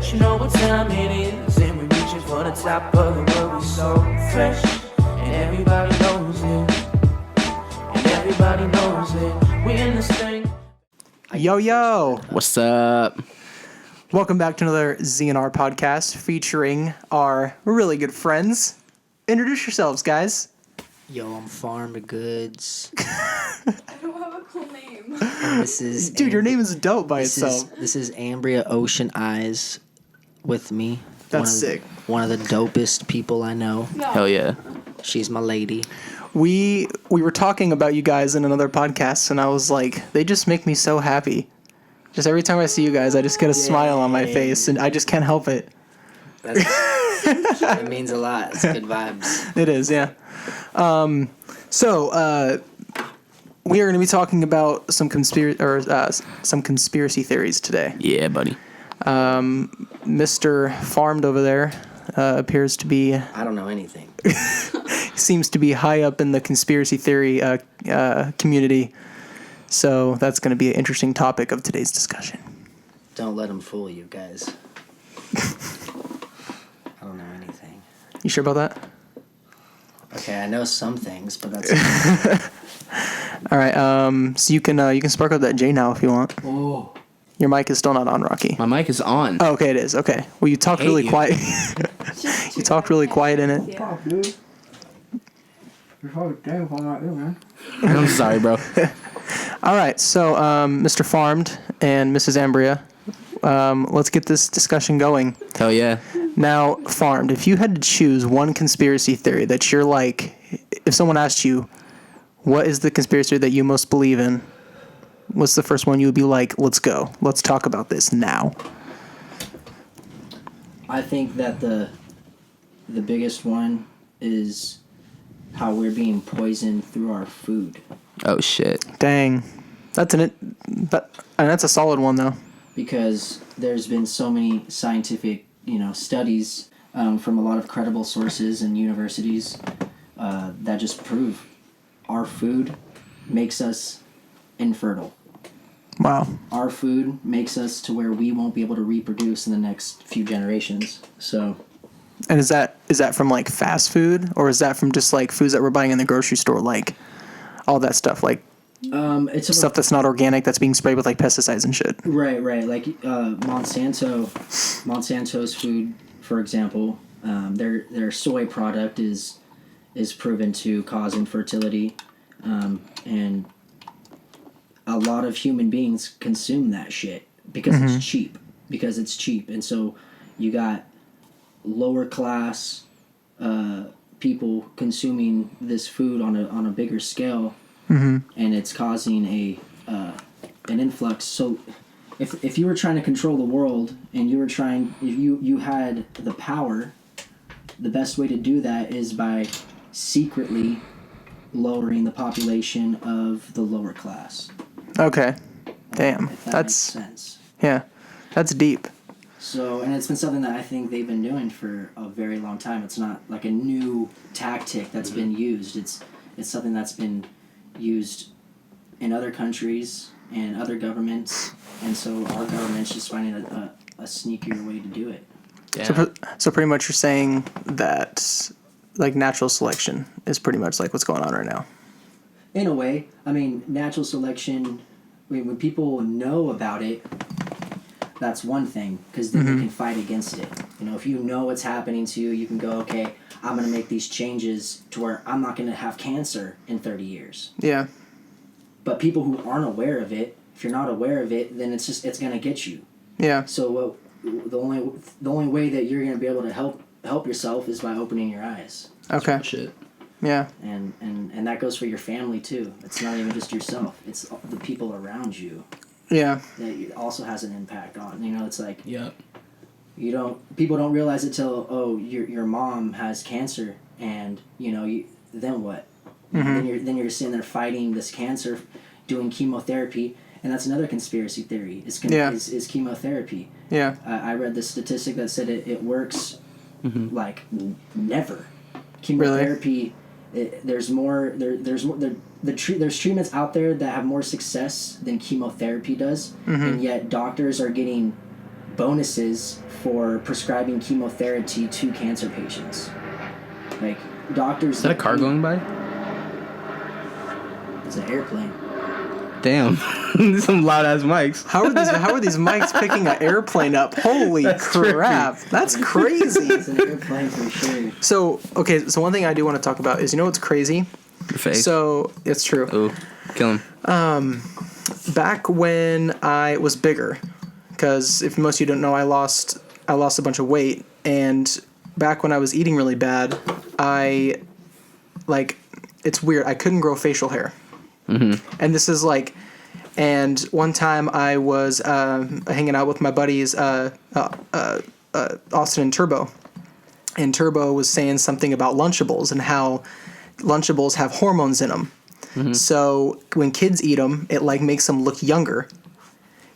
let you know what time it is. And we're reaching for the top of the world. We so fresh, and everybody knows it. And everybody knows it. We in this thing. Yo. What's up? Welcome back to another ZNR podcast featuring our really good friends. Introduce yourselves, guys. Yo, I'm Farm to Goods. I don't have a cool name. And this is Dude, your name is dope by itself. This is Ambria Ocean Eyes with me. That's sick. One of the dopest people I know. No. Hell yeah. She's my lady. We were talking about you guys in another podcast, and I was like, they just make me so happy. Just every time I see you guys, I just get a smile on my face, and I just can't help it. It means a lot. It's good vibes. It is, yeah. So we are going to be talking about some conspiracy theories today. Yeah, buddy. Mr. Farmed over there appears to be, I don't know anything. seems to be high up in the conspiracy theory community. So that's going to be an interesting topic of today's discussion. Don't let them fool you, guys. I don't know anything. You sure about that? Okay, I know some things, but that's... All right. So you can spark up that J now if you want. Oh. Your mic is still not on, Rocky. My mic is on. Oh, okay, it is. Okay. Well, you talked really quiet. You talked really quiet in it. Yeah. Dude. You're probably damn fine right there, man. I'm sorry, bro. All right. So, Mr. Farmed and Mrs. Ambria, let's get this discussion going. Hell yeah. Now, Farmed, if you had to choose one conspiracy theory that you're like, if someone asked you, what is the conspiracy theory that you most believe in? What's the first one you would be like, let's go. Let's talk about this now. I think that the biggest one is how we're being poisoned through our food. Oh, shit. Dang. That's a solid one, though. Because there's been so many scientific, studies from a lot of credible sources and universities that just prove our food makes us infertile. Wow. Our food makes us to where we won't be able to reproduce in the next few generations. So... And is that from like fast food, or is that from just like foods that we're buying in the grocery store, like all that stuff, like it's stuff that's not organic that's being sprayed with like pesticides and shit? Right. Like Monsanto's food, for example, their soy product is proven to cause infertility, and a lot of human beings consume that shit because it's cheap. And so you got lower class people consuming this food on a bigger scale, and it's causing an influx. So if you were trying to control the world and if you had the power, the best way to do that is by secretly lowering the population of the lower class. Okay. Damn. If that That's makes sense. Yeah. That's deep. So, and it's been something that I think they've been doing for a very long time. It's not like a new tactic that's been used. It's something that's been used in other countries and other governments, and so our government's just finding a sneakier way to do it. Yeah. So pretty much you're saying that like natural selection is pretty much like what's going on right now. In a way, I mean, natural selection, when people know about it, that's one thing, because then you can fight against it. If you know what's happening to you, you can go, okay, I'm going to make these changes to where I'm not going to have cancer in 30 years. Yeah. But people who aren't aware of it, if you're not aware of it, then it's going to get you. Yeah. So the only way that you're going to be able to help yourself is by opening your eyes. Okay. Shit. Yeah. And that goes for your family too. It's not even just yourself. It's the people around you. Yeah. That it also has an impact on. It's like people don't realize it till your mom has cancer, and then what? Then you're sitting there fighting this cancer, doing chemotherapy, and that's another conspiracy theory. Is chemotherapy. Yeah. I read the statistic that said it works like never. Really? Chemotherapy. There's treatments out there that have more success than chemotherapy does, and yet doctors are getting bonuses for prescribing chemotherapy to cancer patients. Like doctors. Is that a car going by? It's an airplane. Damn. Some loud ass mics. How are these mics picking an airplane up? Holy crap. That's crazy. It's an airplane for sure. So one thing I do want to talk about is, you know what's crazy? Your face. So, it's true. Ooh, kill him. Back when I was bigger, because if most of you don't know, I lost a bunch of weight, and back when I was eating really bad, it's weird, I couldn't grow facial hair. Mm-hmm. And this is like, and one time I was hanging out with my buddies, Austin and Turbo was saying something about Lunchables and how Lunchables have hormones in them. Mm-hmm. So when kids eat them, it like makes them look younger.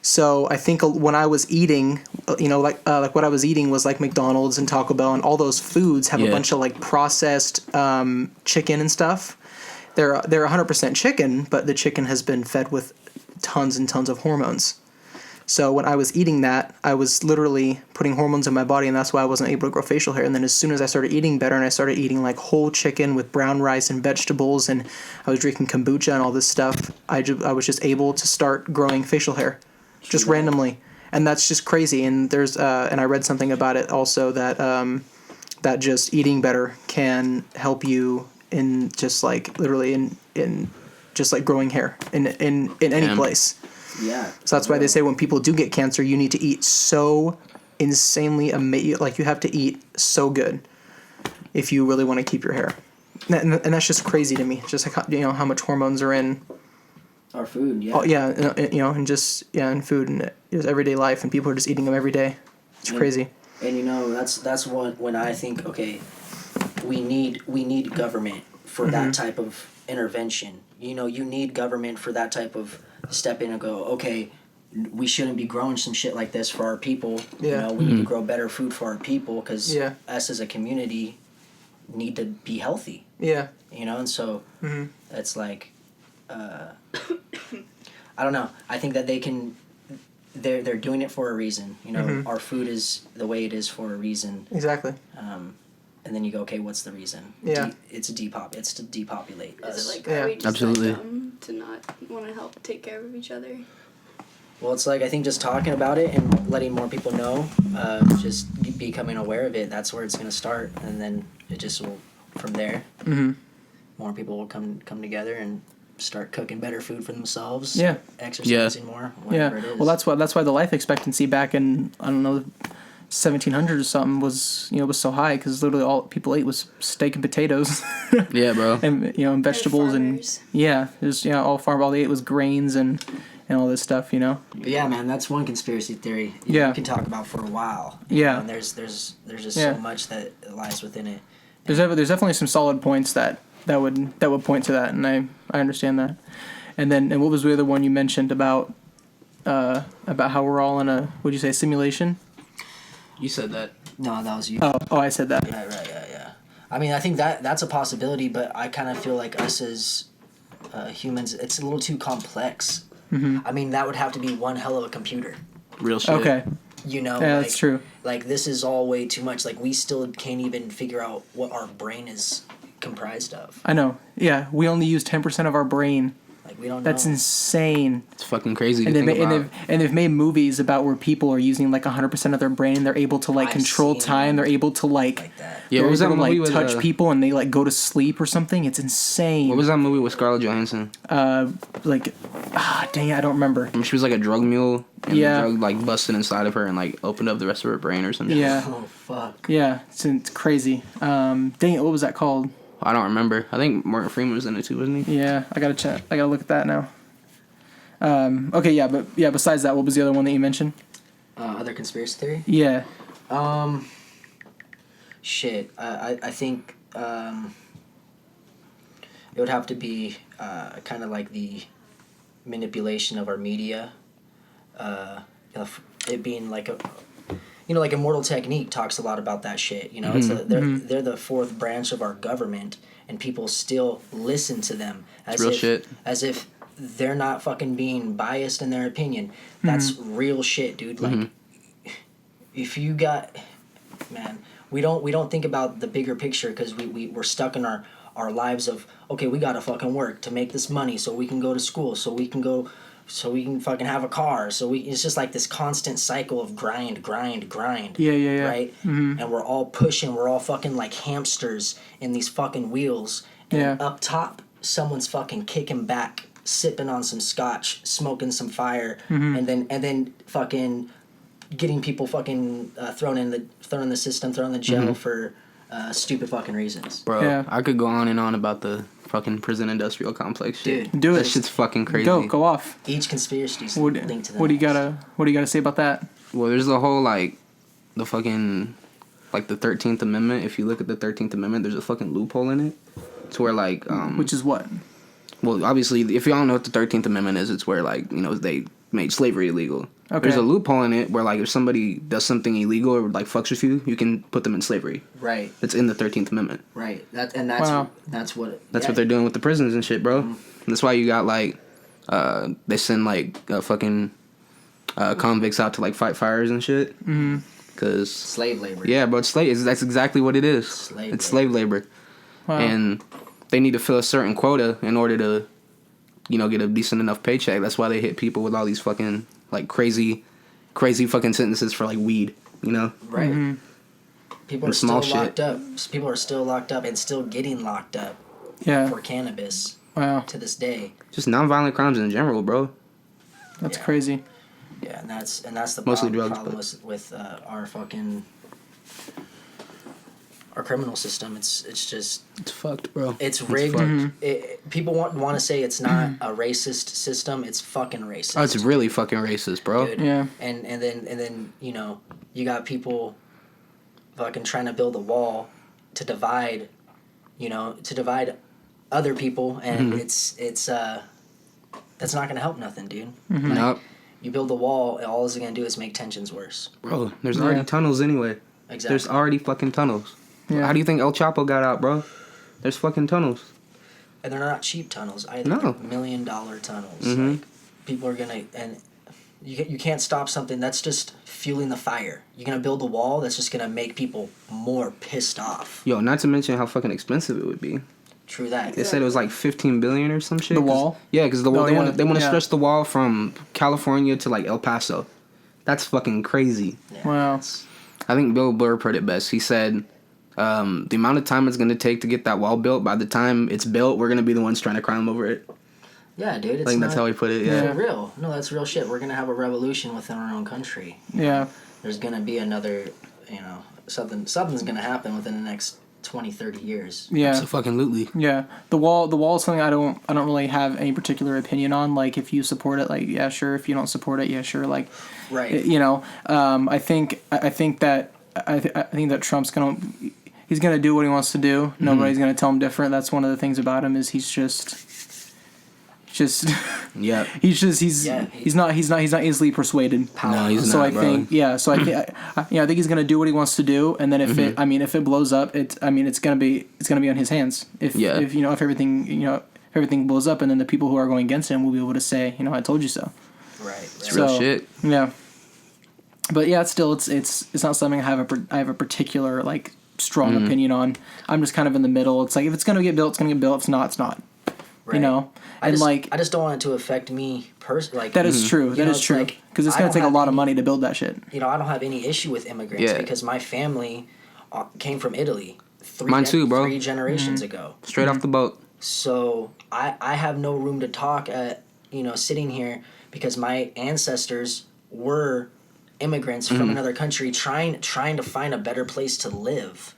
So I think when I was eating, like what I was eating was like McDonald's and Taco Bell, and all those foods have a bunch of like processed chicken and stuff. They're 100% chicken, but the chicken has been fed with tons and tons of hormones. So when I was eating that, I was literally putting hormones in my body, and that's why I wasn't able to grow facial hair. And then as soon as I started eating better, and I started eating like whole chicken with brown rice and vegetables, and I was drinking kombucha and all this stuff, I was just able to start growing facial hair, just randomly. And that's just crazy. And there's and I read something about it also that that just eating better can help you in just like literally in just like growing hair in any place. Yeah. So that's why they say when people do get cancer, you need to eat so insanely amazing. Like you have to eat so good if you really want to keep your hair. And that's just crazy to me. Just like how much hormones are in our food. Yeah. Oh yeah, and just in food and just everyday life, and people are just eating them every day. It's crazy. And that's when I think, okay, we need government for that type of intervention. You need government for that type of step in and go, okay, we shouldn't be growing some shit like this for our people. Yeah. We need to grow better food for our people because us as a community need to be healthy. Yeah. And so it's like, I don't know. I think that they're doing it for a reason. Our food is the way it is for a reason. Exactly. And then you go, okay, what's the reason? Yeah. It's to depopulate us. Is it like, are we just Absolutely. like dumb to not want to help take care of each other? Well, it's like, I think just talking about it and letting more people know, just becoming aware of it, that's where it's going to start. And then it just will, from there, more people will come together and start cooking better food for themselves. Yeah. Exercising more, whatever it is. Well, that's why the life expectancy back in, I don't know, 1700s or something was so high, because literally all people ate was steak and potatoes. Yeah, bro. And and vegetables and there's all all they ate was grains and all this stuff. But yeah, man, that's one conspiracy theory. You can talk about for a while. And there's just so much that lies within it. There's definitely some solid points that would point to that, and I understand that. And what was the other one you mentioned about how we're all in a, what'd you say, simulation? You said that. No, that was you. Oh, I said that. Yeah, right, yeah. I mean, I think that's a possibility, but I kind of feel like us as humans, it's a little too complex. Mm-hmm. I mean, that would have to be one hell of a computer. Real shit. Okay. Yeah, that's true. Like, this is all way too much. Like, we still can't even figure out what our brain is comprised of. I know. Yeah, we only use 10% of our brain. Like, we don't know. That's insane. It's fucking crazy. And they've made movies about where people are using like 100% of their brain, and they're able to like control time. They're able to like that. Yeah, what was that movie with touch people, and they like go to sleep or something. It's insane. What was that movie with Scarlett Johansson? Dang it, I don't remember. I mean, she was like a drug mule, and the drug like busted inside of her and like opened up the rest of her brain or something. Yeah. Oh fuck. Yeah, it's crazy. Dang it, what was that called? I don't remember. I think Morgan Freeman was in it too, wasn't he? Yeah, I gotta check. I gotta look at that now. Okay, yeah, but yeah. Besides that, what was the other one that you mentioned? Other conspiracy theory? Yeah. Shit. I think it would have to be kind of like the manipulation of our media. It being like a, like Immortal Technique talks a lot about that shit. It's they're the fourth branch of our government, and people still listen to them as if they're not fucking being biased in their opinion. That's real shit, dude. Like, if you got, man, we don't think about the bigger picture because we're stuck in our lives of, okay, we gotta fucking work to make this money so we can go to school, so we can fucking have a car, it's just like this constant cycle of grind. Yeah. Right? Mm-hmm. And we're all pushing, we're all fucking like hamsters in these fucking wheels. And up top, someone's fucking kicking back, sipping on some scotch, smoking some fire, and then fucking getting people fucking thrown in the system, thrown in the jail for stupid fucking reasons. Bro, I could go on and on about the fucking prison industrial complex shit. Dude, do it. That shit's fucking crazy. Go off. Each conspiracy's What linked to the do you next. What do you gotta say about that? Well, there's the whole like the fucking like the 13th Amendment. If you look at the 13th Amendment, there's a fucking loophole in it. It's where like Which is what? well, obviously, if y'all know what the 13th Amendment is, it's where like, you know, they made slavery illegal. Okay. There's a loophole in it where like if somebody does something illegal or like fucks with you, you can put them in slavery. Right. It's in the 13th Amendment. Right. That's Wow. that's what That's what they're doing with the prisons and shit, bro. That's why you got like they send like fucking convicts out to like fight fires and shit. Cause slave labor. yeah, bro, that's exactly what it is. Slave labor. Wow. And they need to fill a certain quota in order to, you know, get a decent enough paycheck. That's why they hit people with all these fucking like crazy fucking sentences for like weed, you know? Right. People are And still small shit. locked up. People are still locked up and still getting locked up Yeah. for cannabis Wow. to this day. Just nonviolent crimes in general, bro. That's Yeah. crazy. Yeah, and that's the Mostly problem, drugs, with our fucking our criminal system. It's just It's fucked, bro. it's rigged. fucked. People want to say it's not a racist system. It's fucking racist. Oh, it's really fucking racist, bro. Dude. Yeah. And then you know, you got people fucking trying to build a wall to divide, other people, and it's that's not gonna help nothing, dude. Nope. You build a wall, all it's gonna do is make tensions worse. Bro, there's already tunnels anyway. Exactly. There's already fucking tunnels. Yeah. How do you think El Chapo got out, bro? There's fucking tunnels. And they're not cheap tunnels either. No. They're $1 million tunnels. Mhm. Like, people are gonna, and you can't stop something that's just fueling the fire. You're gonna build a wall that's just gonna make people more pissed off. Yo, not to mention how fucking expensive it would be. True that. They said it was like 15 billion or some shit. The 'cause- wall? Yeah, because the wall. Oh, they yeah. want to Yeah. stretch the wall from California to like El Paso. That's fucking crazy. Yeah, Wow. I think Bill Burr put it best. He said, the amount of time it's gonna take to get that wall built. By the time it's built, we're gonna be the ones trying to climb over it. Yeah, dude. It's I think not, that's how he put it. Yeah. Yeah. for real. No, that's real shit. We're gonna have a revolution within our own country. Yeah. There's gonna be another, something's gonna happen within the next 20, 30 years. Yeah. So fucking lootly. Yeah, the wall is something I don't really have any particular opinion on. Like, if you support it, like, yeah, sure. If you don't support it, yeah, sure. Like, Right. you know, I think that Trump's he's gonna do what he wants to do. Nobody's gonna tell him different. That's one of the things about him is he's just Yeah. he's not easily persuaded. No, he's So not, I bro. think I think he's gonna do what he wants to do, and then if it blows up, it's gonna be on his hands. If everything blows up, and then the people who are going against him will be able to say, I told you so. Right. It's real shit. Yeah. But yeah, it's not something I have a particular like strong opinion on. I'm just kind of in the middle. It's like if it's gonna get built, it's gonna get built. If it's not, it's not. Right. You know, I and just don't want it to affect me personally. Like that is true. That is it's true. like, Because it's I gonna don't take a have lot of any- money to build that shit. I don't have any issue with immigrants Yeah. because my family came from Italy. Mine too, bro. 3 generations ago. Straight off the boat. So I have no room to talk at sitting here because my ancestors were immigrants from another country trying to find a better place to live.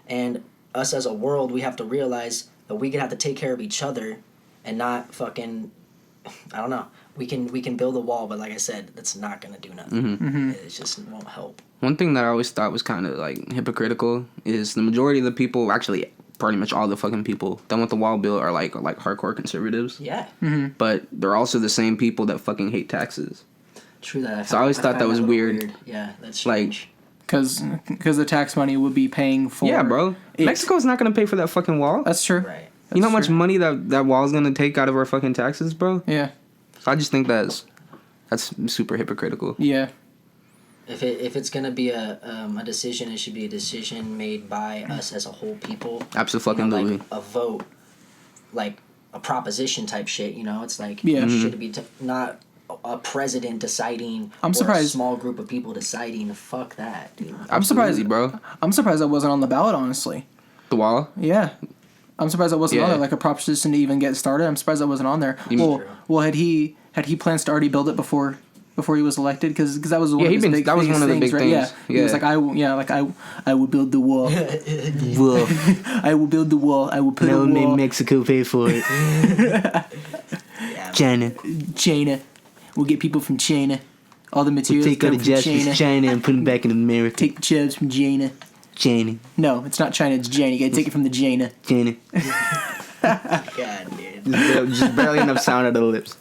And us as a world, we have to realize that we have to take care of each other and not fucking, I don't know. We can build a wall, but like I said, that's not gonna do nothing. It just won't help. One thing that I always thought was kind of like hypocritical is the majority of the people, actually pretty much all the fucking people that want the wall built are like hardcore conservatives. Yeah, But they're also the same people that fucking hate taxes. true that. So I always thought find that was a little weird. Yeah, that's Like- strange. Because the tax money would be paying for. Yeah, bro. it. Mexico's not gonna pay for that fucking wall. That's true. Right. You know how much true. money that wall's gonna take out of our fucking taxes, bro? Yeah. So I just think that's super hypocritical. Yeah. If it's gonna be a decision, it should be a decision made by us as a whole people. Absolutely. Like a vote, like a proposition type shit. It's like should it be not a president deciding? I'm or surprised. a small group of people deciding. Fuck that, dude. I'm surprised, Absolutely, bro. I'm surprised that wasn't on the ballot, honestly. The wall. Yeah. I'm surprised that wasn't on Yeah. there, like a proposition to even get started. I'm surprised that wasn't on there. Well, had he plans to already build it before he was elected? Because that was one of his big that was one of the big right? things. Yeah. He was like, I will build the wall. Whoa. I will build the wall. I will put a wall. Mexico pay for it. China. China. We'll get people from China. All the materials come from China. And put them back in America. Take the jobs from China. China. No, it's not China. It's China. You gotta take it from the China. China. God, dude. Just barely enough sound out of the lips.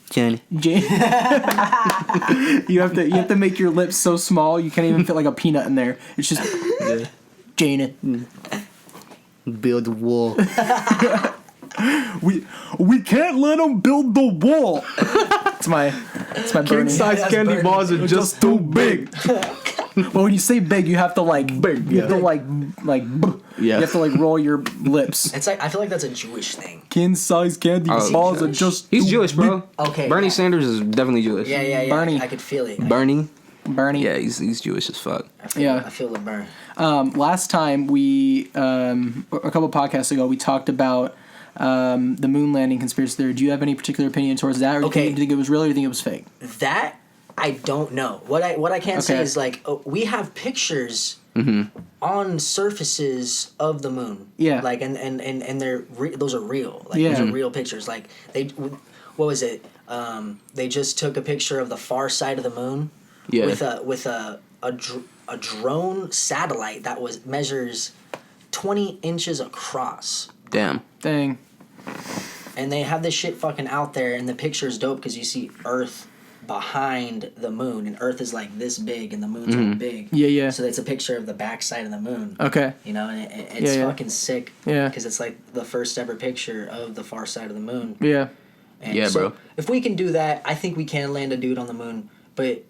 China. You have to make your lips so small you can't even fit like a peanut in there. It's just China. Build the wall. We can't let them build the wall. It's my Bernie. candy bars are just too big. But when you say big, you have to like big. You have to like Yeah. You have to like roll your lips. It's like I feel like that's a Jewish thing. King size candy balls are just He's too Jewish, big. bro. Okay. Bernie yeah. Sanders is definitely Jewish. Yeah. Bernie. I could feel it. Bernie. Bernie. Yeah, he's Jewish as fuck. I feel the burn. Last time we a couple podcasts ago we talked about the moon landing conspiracy theory. Do you have any particular opinion towards that, or do you think it was real, or do you think it was fake? That I don't know. What I can say is like we have pictures on surfaces of the moon. Yeah. Like and they're those are real. Like Yeah. those are real pictures. Like what was it? They just took a picture of the far side of the moon. Yeah. With a drone satellite that measures 20 inches across. Damn. Dang. And they have this shit fucking out there, and the picture is dope because you see Earth behind the moon, and Earth is like this big, and the moon's really big. Yeah. So it's a picture of the backside of the moon. Okay. And it's fucking sick. Yeah. Because it's like the first ever picture of the far side of the moon. Yeah. And Yeah, so bro. if we can do that, I think we can land a dude on the moon. But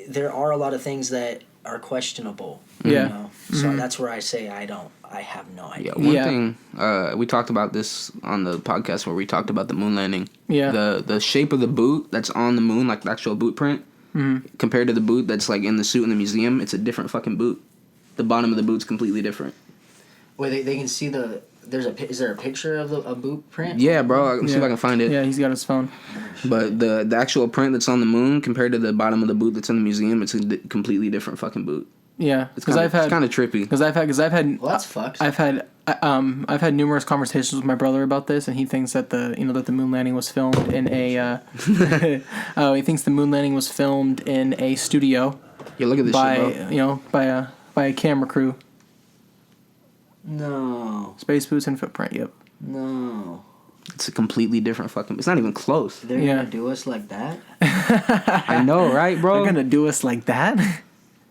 there are a lot of things that are questionable. Yeah. So that's where I say I have no idea. Yeah, one Yeah. thing we talked about this on the podcast where we talked about the moon landing. Yeah. The shape of the boot that's on the moon, like the actual boot print, compared to the boot that's like in the suit in the museum, it's a different fucking boot. The bottom of the boot's completely different. Wait, they can see is there a picture of a boot print? Yeah, bro. Let me see if I can find it. Yeah, he's got his phone. But the actual print that's on the moon compared to the bottom of the boot that's in the museum, it's a completely different fucking boot. Yeah, because It's kind of trippy. Because I've had Well, that's fucked. I've had numerous conversations with my brother about this, and he thinks that the moon landing was filmed in a he thinks the moon landing was filmed in a studio Yeah, look at this by shit, bro. by a camera crew. No. Space boots and footprint. Yep. No. It's a completely different fucking. It's not even close. They're Yeah. gonna do us like that? I know, right, bro? They're gonna do us like that.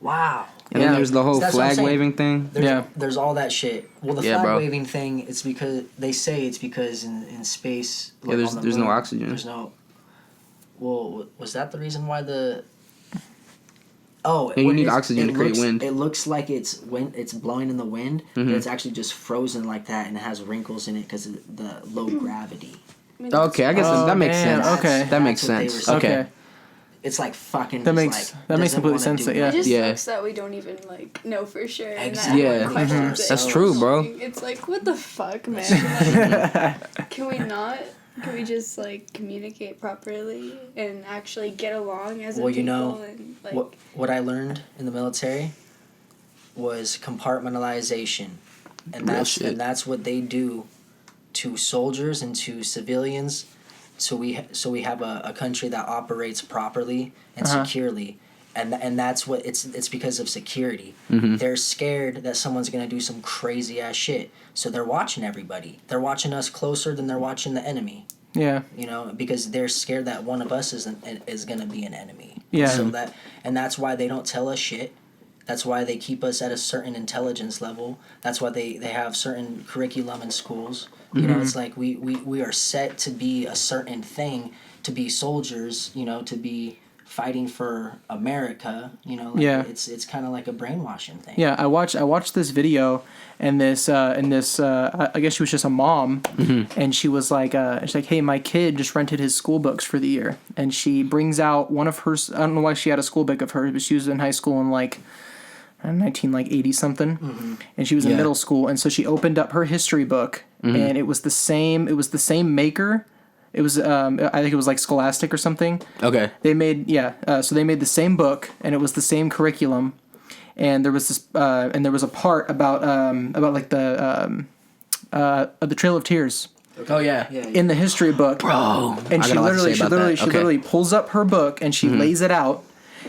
Wow. And then there's the whole That's what I'm flag saying. waving thing. There's all that shit. Well, the Yeah, flag bro. waving thing, it's because they say it's because in space. Yeah, there's on the no moon, oxygen. There's no. Well, was that the reason why the? Oh, Yeah, you what it need is, oxygen to create wind. It looks like it's blowing in the wind, but it's actually just frozen like that, and it has wrinkles in it because of the low gravity. Okay, I guess that makes damn, sense. okay. That makes That's what they sense. were Okay. saying. It's like fucking. That just makes- like, that makes doesn't complete wanna sense, do yeah. It just Yeah. sucks that we don't even know for sure. And Exactly. that Yeah. everyone questions Mhm. it. That's true, bro. It's like, what the fuck, man? Like, can we not? Can we just communicate properly and actually get along as a Well, people? you know, and, what I learned in the military was compartmentalization, and that's what they do to soldiers and to civilians. So we have a country that operates properly and securely, and that's what it's because of security. They're scared that someone's gonna do some crazy ass shit, so they're watching everybody. They're watching us closer than they're watching the enemy. Yeah. Because they're scared that one of us is gonna be an enemy. Yeah. So that's why they don't tell us shit. That's why they keep us at a certain intelligence level. That's why they have certain curriculum in schools. It's like we are set to be a certain thing, to be soldiers. To be fighting for America. You know, like Yeah. it's kind of like a brainwashing thing. Yeah, I watched this video, and this I guess she was just a mom, and she's like, hey, my kid just rented his school books for the year, and she brings out one of hers. I don't know why she had a school book of hers, but she was in high school in like 1980 something, and she was in middle school, and so she opened up her history book, and it was the same maker. It was I think it was like Scholastic or something. Okay. They made so they made the same book, and it was the same curriculum, and there was this and there was a part about like the Trail of Tears Oh yeah. in the history book, Bro. and she literally pulls up her book and she lays it out.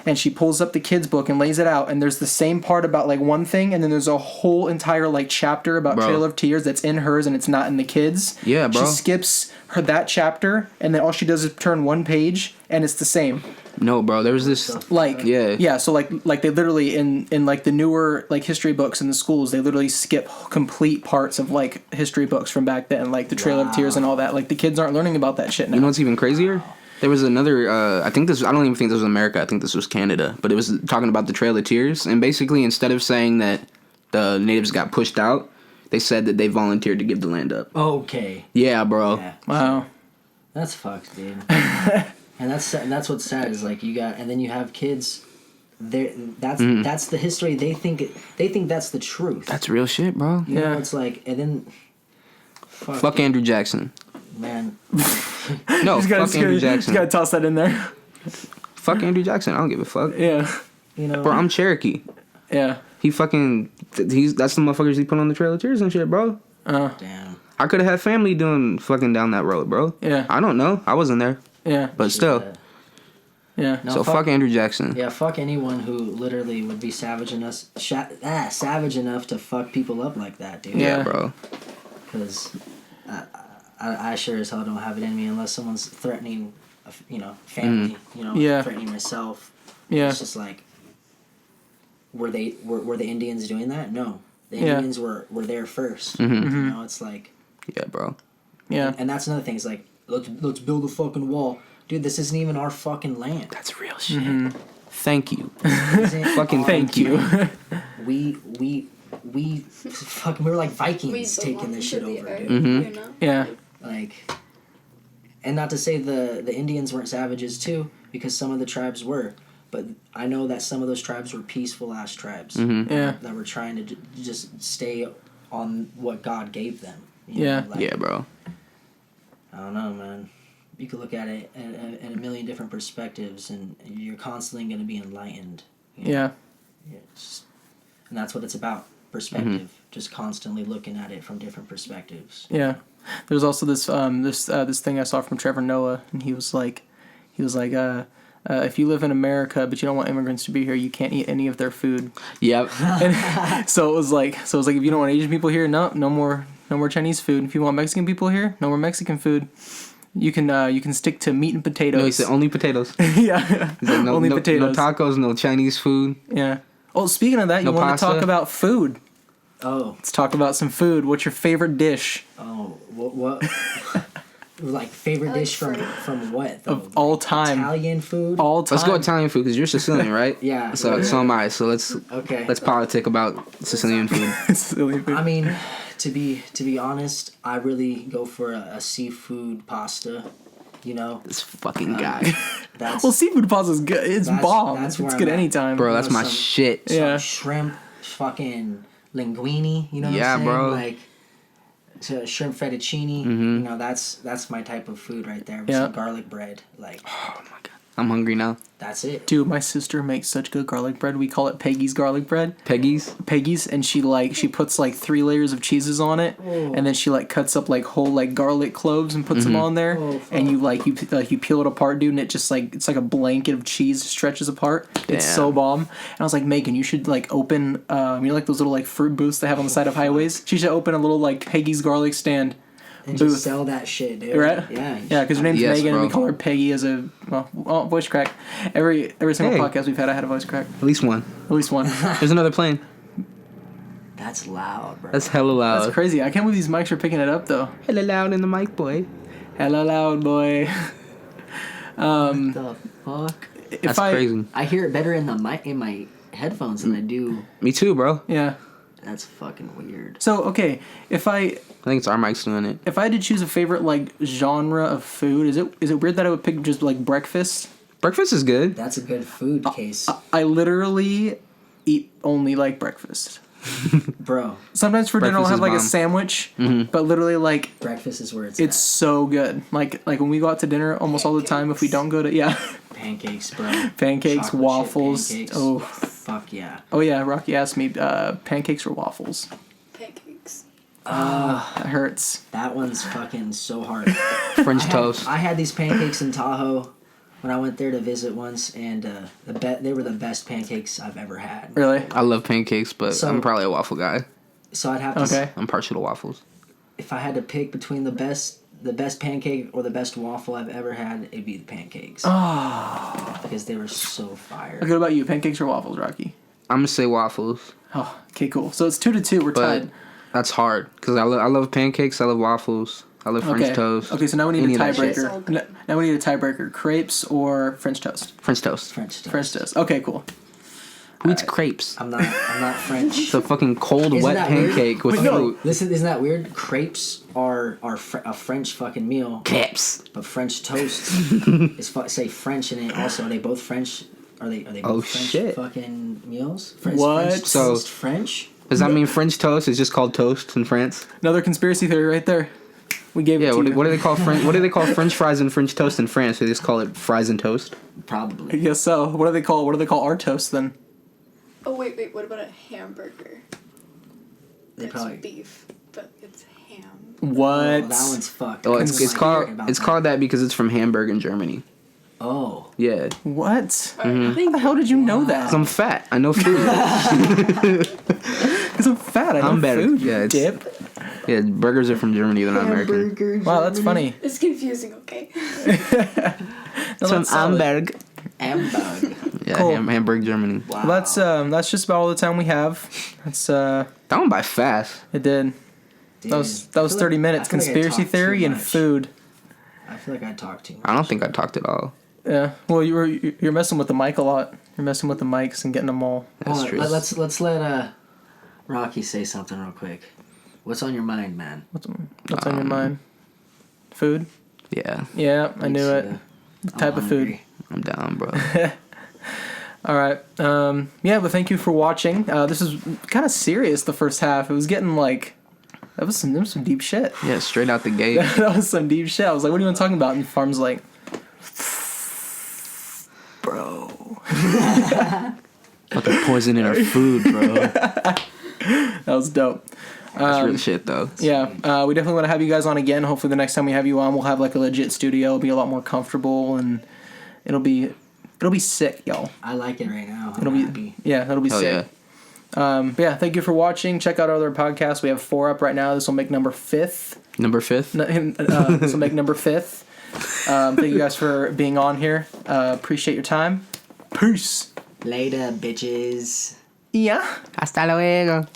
And she pulls up the kid's book and lays it out, and there's the same part about like one thing, and then there's a whole entire like chapter about Trail of Tears that's in hers and it's not in the kids. Yeah, bro. She skips that chapter, and then all she does is turn one page, and it's the same. No, bro. There was this. Like Yeah. So like they literally in like the newer like history books in the schools, they literally skip complete parts of like history books from back then, like the Trail of Tears and all that. Like the kids aren't learning about that shit now. You know what's even crazier? There was another, I don't even think this was America, I think this was Canada, but it was talking about the Trail of Tears, and basically instead of saying that the natives got pushed out, they said that they volunteered to give the land up. Okay. Yeah, bro. Yeah. Wow. That's fucked, dude. and that's what's sad is like and then you have kids. That's the history. They think that's the truth. That's real shit, bro. You know, it's like, and then Fuck Andrew Jackson. Man. No, fuck Andrew Jackson. You gotta toss that in there. Fuck Andrew Jackson. I don't give a fuck. Yeah. You know, Bro, I'm Cherokee. Yeah. That's the motherfuckers he put on the Trail of Tears and shit, bro. Damn. I could have had family doing fucking down that road, bro. Yeah. I don't know. I wasn't there. Yeah. But still. Yeah. No, So fuck Andrew Jackson. Yeah, fuck anyone who literally would be savage enough to fuck people up like that, dude. Yeah, bro. Because I sure as hell don't have it in me unless someone's threatening, family. Threatening myself. Yeah. It's just like, were the Indians doing that? No, the Indians were there first. Mm-hmm. You know, it's like. Yeah, bro. Yeah. And that's another thing. It's like, let's build a fucking wall, dude. This isn't even our fucking land. That's real shit. Thank you. Fucking Thank you. We fucking we're like Vikings taking this shit over, dude. You know? Yeah. Like, and not to say the Indians weren't savages too, because some of the tribes were, but I know that some of those tribes were peaceful ass tribes. Yeah. That were trying to just stay on what God gave them. Yeah. Yeah, bro. I don't know, man. You could look at it in a million different perspectives, and you're constantly going to be enlightened. You know? Yeah. And that's what it's about. Perspective. Just constantly looking at it from different perspectives. Yeah. There's also this this thing I saw from Trevor Noah, and he was like, if you live in America but you don't want immigrants to be here, you can't eat any of their food. Yep. And so it was like if you don't want Asian people here, no more Chinese food. If you want Mexican people here, no more Mexican food. You can stick to meat and potatoes. No, he said only potatoes. Yeah. He's like, Only potatoes. No tacos, no Chinese food. Yeah. Oh, speaking of that, you want to talk about food? Oh. Let's talk about some food. What's your favorite dish? Oh, what? Like favorite dish from what though? Of all time? Italian food. All time. Let's go Italian food because you're Sicilian, right? Yeah. So am I. So let's politic about Sicilian food. Sicilian food. I mean, to be honest, I really go for a seafood pasta. You know. This fucking guy, well, seafood pasta is good. It's bomb. It's good anytime. bro. That's my shit. Yeah. Shrimp, fucking linguine. You know what Yeah, I'm saying? bro. Like. Shrimp fettuccine, you know, that's my type of food right there. With some garlic bread, like. Oh my god, I'm hungry now. That's it. Dude, my sister makes such good garlic bread. We call it Peggy's garlic bread. Peggy's, and she puts like 3 layers of cheeses on it, and then she like cuts up like whole like garlic cloves and puts them on there, and you peel it apart, dude, and it just like it's like a blanket of cheese stretches apart. It's so bomb. And I was like, Megan, you should like open like those little like fruit booths they have on the side of highways. She should open a little like Peggy's garlic stand. And booth. just sell that shit, dude. Right? Yeah. Yeah, because her name's Megan, bro. and we call her Peggy as a voice crack. Every single podcast we've had, I had a voice crack. At least one. There's another plane. That's loud, bro. That's hella loud. That's crazy. I can't believe these mics are picking it up though. Hella loud in the mic, boy. Hella loud, boy. What the fuck? That's crazy. I hear it better in the mic in my headphones than I do. Me too, bro. Yeah. That's fucking weird. So okay, if I think it's our mics doing it. If I had to choose a favorite like genre of food, is it weird that I would pick just like breakfast? Breakfast is good. That's a good food case, I literally eat only like breakfast. bro. Sometimes for dinner I'll Breakfast have is like a bomb. sandwich, but literally like Breakfast is where it's so good. Like when we go out to dinner almost all the time. If we don't go to pancakes, bro. Pancakes, Chocolate chip waffles. pancakes. Oh fuck yeah. Oh yeah, Rocky asked me pancakes or waffles. Pancakes. That hurts. That one's fucking so hard. French toast. I had these pancakes in Tahoe when I went there to visit once, and they were the best pancakes I've ever had. Really? I love pancakes, but So- I'm probably a waffle guy. So I'd have to. Okay. I'm partial to waffles. If I had to pick between the best pancake or the best waffle I've ever had, it'd be the pancakes. Oh. Because they were so fire. Okay, what about you? Pancakes or waffles, Rocky? I'm gonna say waffles, Oh, okay, cool. So it's 2-2. We're but tied. that's hard because I love pancakes. I love waffles. I love French Okay. toast. Okay, so now we need Any a of that shit. tiebreaker. Now we need a tiebreaker. Crepes or French toast? French toast. French toast. French toast. Okay, cool. Who eats crepes? I'm not French. It's a fucking cold, Isn't wet that weird? pancake with Wait, no. fruit. Listen, isn't that weird? Crepes are a French fucking meal, Crepes. but French toast is say French, and are they both French? Are they both Oh, French shit. fucking meals? What? French So- toast French? Does that mean French toast is just called toast in France? Another conspiracy theory right there. We gave it Yeah. to What you. do they call French? What do they call French fries and French toast in France? They just call it fries and toast. I Probably. guess so. What do they call our toast then? Oh wait, what about a hamburger? They It's probably. beef, but it's ham. What? Oh, that one's fucked. Oh, I it's was called hearing about it's that. called that because it's from Hamburg in Germany. Oh. Yeah. What? Alright, How the hell did you know that? 'Cause I'm fat. I know food. Because I'm fat. I know I'm better. food. You Yeah, it's- dip. Yeah, burgers are from Germany. They're not American. Wow, that's funny. It's confusing, okay? No, It's from that's solid. Hamburg. Hamburg. Yeah, Cool. Hamburg, Germany. Wow. That's just about all the time we have. That's That went by fast. it did. Dude, That was I feel 30 like- minutes. I feel like I Conspiracy talked theory too and much. food. I feel like I talked too much. I don't think I talked at all. Yeah. Well, you're messing with the mic a lot. You're messing with the mics and getting them all. That's Hold on, true. let's let Rocky say something real quick. What's on your mind, man? What's on your mind? Food. Yeah, Yeah, I knew it. I'm Type of food. hungry. I'm down, bro. All right. Yeah, but thank you for watching. This is kind of serious. The first half. It was getting like. That was some deep shit. Yeah, straight out the gate. That was some deep shit. I was like, "What are you even talking about?" And Farm's like, "Bro." Fucking poison in our food, bro. That was dope. That's real shit, though. Yeah, we definitely want to have you guys on again. Hopefully, the next time we have you on, we'll have like a legit studio. It'll be a lot more comfortable, and it'll be sick, y'all. I like it right now. I'm It'll be happy. it'll be Hell sick. yeah. But yeah, thank you for watching. Check out our other podcasts. We have 4 up right now. This will make number 5th. Number 5th. This will make number 5th. Thank you guys for being on here. Appreciate your time. Peace. Later, bitches. Yeah. Hasta luego.